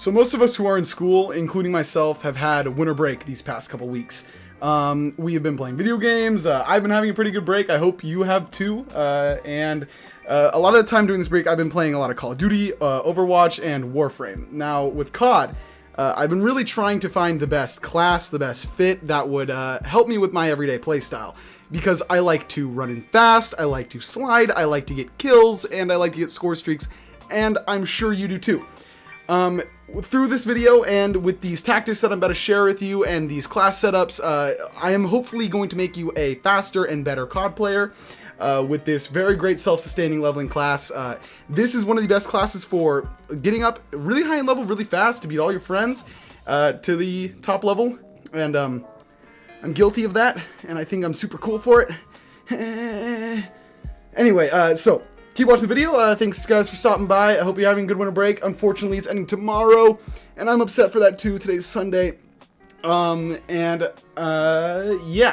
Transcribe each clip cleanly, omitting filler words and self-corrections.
So most of us who are in school, including myself, have had winter break these past couple weeks. We have been playing video games. I've been having a pretty good break. I hope you have too. And a lot of the time during this break, I've been playing a lot of Call of Duty, Overwatch, and Warframe. Now with COD, I've been really trying to find the best class, the best fit that would help me with my everyday playstyle. Because I like to run in fast, I like to slide, I like to get kills, and I like to get score streaks, and I'm sure you do too. Through this video and with these tactics that I'm about to share with you and these class setups, I am hopefully going to make you a faster and better COD player with this very great self-sustaining leveling class. This is one of the best classes for getting up really high in level really fast to beat all your friends to the top level, and I'm guilty of that, and I think I'm super cool for it. Anyway, so keep watching the video. Thanks guys for stopping by. I hope you're having a good winter break. Unfortunately, it's ending tomorrow, and I'm upset for that too. Today's Sunday. Yeah.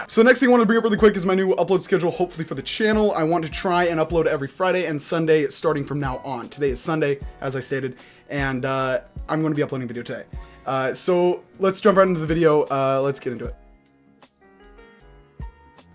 So the next thing I want to bring up really quick is my new upload schedule, hopefully for the channel. I want to try and upload every Friday and Sunday starting from now on. Today is Sunday, as I stated, and I'm going to be uploading a video today. So let's jump right into the video. Let's get into it.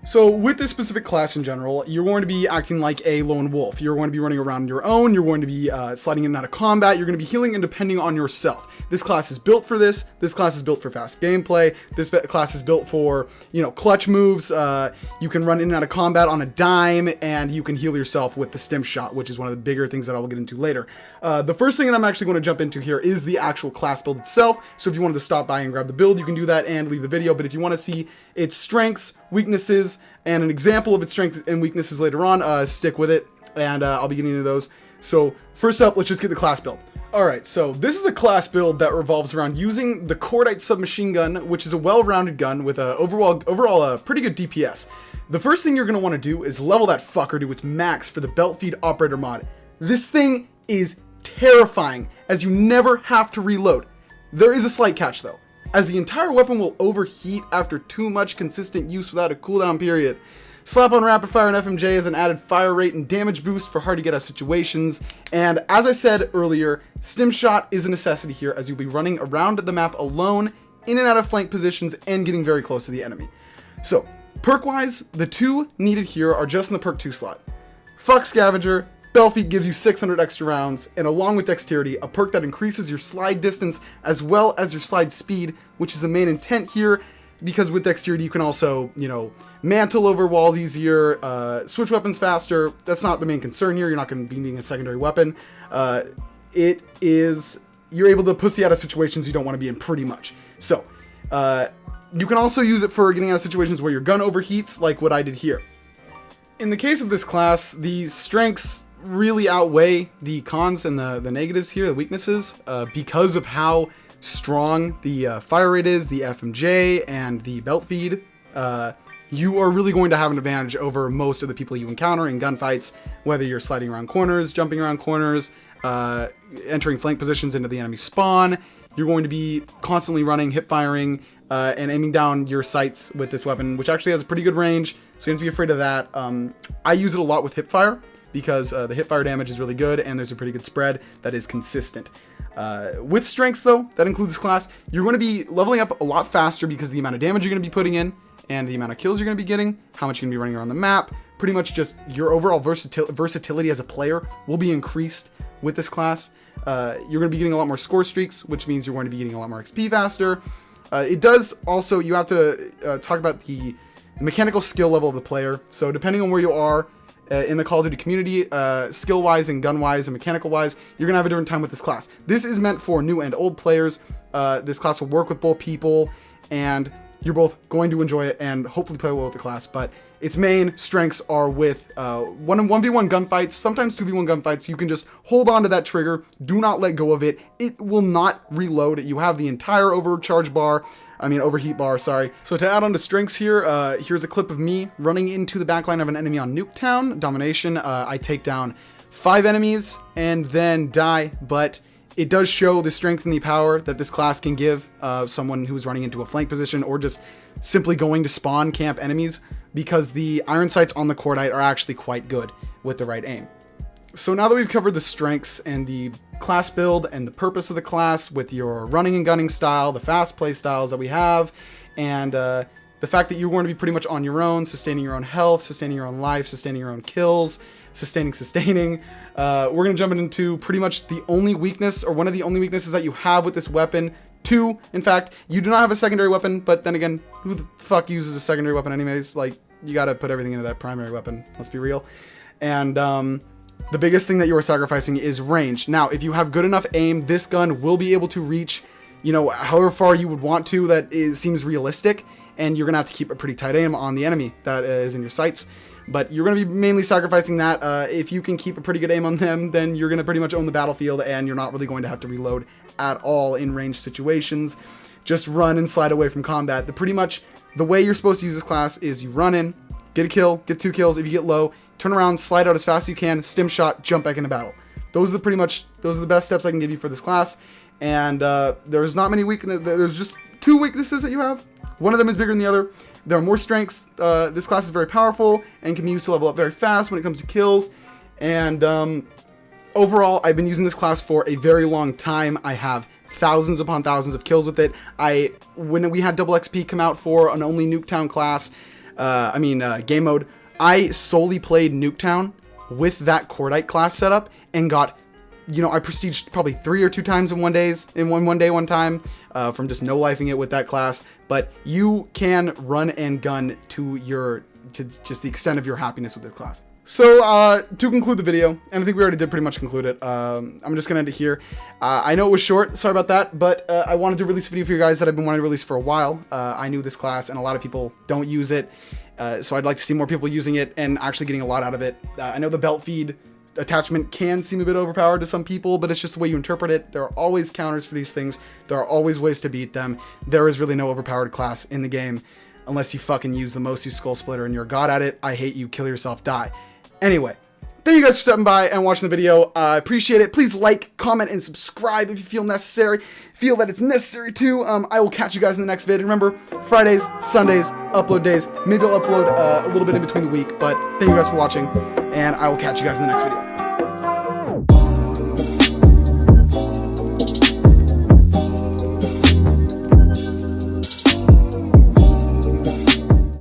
So with this specific class in general, you're going to be acting like a lone wolf. You're going to be running around on your own. You're going to be sliding in and out of combat. You're going to be healing and depending on yourself. This class is built for this. This class is built for fast gameplay. This class is built for, clutch moves. You can run in and out of combat on a dime, and you can heal yourself with the stim shot, which is one of the bigger things that I will get into later. The first thing that I'm actually going to jump into here is the actual class build itself. So if you wanted to stop by and grab the build, you can do that and leave the video. But if you want to see its strengths, weaknesses, and an example of its strengths and weaknesses later on, stick with it, and I'll be getting into those. So first up, let's just get the class build. Alright, so this is a class build that revolves around using the Cordite submachine gun, which is a well-rounded gun with a overall pretty good DPS. The first thing you're going to want to do is level that fucker to its max for the belt feed operator mod. This thing is terrifying, as you never have to reload. There is a slight catch though, as the entire weapon will overheat after too much consistent use without a cooldown period. Slap on rapid fire and FMJ as an added fire rate and damage boost for hard to get out situations. And as I said earlier, stim shot is a necessity here, as you'll be running around the map alone, in and out of flank positions, and getting very close to the enemy. So, perk-wise, the two needed here are just in the perk 2 slot. Fuck Scavenger. Bellfeet gives you 600 extra rounds, and along with Dexterity, a perk that increases your slide distance as well as your slide speed, which is the main intent here, because with Dexterity you can also, mantle over walls easier, switch weapons faster. That's not the main concern here. You're not going to be needing a secondary weapon. You're able to pussy out of situations you don't want to be in pretty much. So, you can also use it for getting out of situations where your gun overheats, like what I did here. In the case of this class, the strengths really outweigh the cons and the negatives here, the weaknesses, because of how strong the fire rate is, the FMJ, and the belt feed. You are really going to have an advantage over most of the people you encounter in gunfights, whether you're sliding around corners, jumping around corners, entering flank positions into the enemy spawn. You're going to be constantly running, hip firing, and aiming down your sights with this weapon, which actually has a pretty good range, so you don't have to be afraid of that. I use it a lot with hip fire, because the hip fire damage is really good, and there's a pretty good spread that is consistent. With strengths though, that includes this class, you're going to be leveling up a lot faster because of the amount of damage you're going to be putting in, and the amount of kills you're going to be getting, how much you're going to be running around the map. Pretty much just your overall versatility as a player will be increased with this class. You're going to be getting a lot more score streaks, which means you're going to be getting a lot more XP faster. It does also, you have to talk about the mechanical skill level of the player. So depending on where you are in the Call of Duty community, skill-wise and gun-wise and mechanical-wise, you're going to have a different time with this class. This is meant for new and old players. This class will work with both people, and you're both going to enjoy it and hopefully play well with the class. But its main strengths are with 1v1 gunfights, sometimes 2v1 gunfights. You can just hold on to that trigger. Do not let go of it. It will not reload. You have the entire overheat bar, sorry. So to add on to strengths here, here's a clip of me running into the backline of an enemy on Nuketown. Domination, I take down 5 enemies and then die, but it does show the strength and the power that this class can give someone who's running into a flank position or just simply going to spawn camp enemies, because the iron sights on the Cordite are actually quite good with the right aim. So now that we've covered the strengths and the class build and the purpose of the class with your running and gunning style, the fast play styles that we have, and the fact that you're going to be pretty much on your own, sustaining your own health, sustaining your own life, sustaining your own kills, sustaining. We're going to jump into pretty much the only weakness, or one of the only weaknesses that you have with this weapon. Two, in fact, you do not have a secondary weapon, but then again, who the fuck uses a secondary weapon anyways? Like, you got to put everything into that primary weapon, let's be real. And the biggest thing that you are sacrificing is range. Now, if you have good enough aim, this gun will be able to reach, you know, however far you would want to, that seems realistic, and you're gonna have to keep a pretty tight aim on the enemy that is in your sights. But you're gonna be mainly sacrificing that. If you can keep a pretty good aim on them, then you're gonna pretty much own the battlefield, and you're not really going to have to reload at all in range situations. Just run and slide away from combat. The way you're supposed to use this class is you run in, get a kill, get 2 kills. If you get low, turn around, slide out as fast as you can, stim shot, jump back into battle. Those are the best steps I can give you for this class. And there's not many weaknesses. There's just 2 weaknesses that you have. One of them is bigger than the other. There are more strengths. This class is very powerful and can be used to level up very fast when it comes to kills. And overall, I've been using this class for a very long time. I have thousands upon thousands of kills with it. When we had double XP come out for an only Nuketown class, game mode, I solely played Nuketown with that Cordite class setup and got, you know, I prestiged probably 3 or 2 times in one day one time from just no lifing it with that class. But you can run and gun to just the extent of your happiness with this class. So to conclude the video, and I think we already did pretty much conclude it, I'm just gonna end it here. I know it was short, sorry about that, but I wanted to release a video for you guys that I've been wanting to release for a while. I knew this class and a lot of people don't use it, so I'd like to see more people using it and actually getting a lot out of it. I know the belt feed attachment can seem a bit overpowered to some people, but it's just the way you interpret it. There are always counters for these things. There are always ways to beat them. There is really no overpowered class in the game unless you fucking use the Mosu Skull Splitter and you're a god at it. I hate you, kill yourself, die. Anyway, thank you guys for stopping by and watching the video. I appreciate it. Please like, comment, and subscribe if you feel that it's necessary to. I will catch you guys in the next vid. Remember, Fridays, Sundays, upload days. Maybe I'll upload a little bit in between the week, but thank you guys for watching, and I will catch you guys in the next video.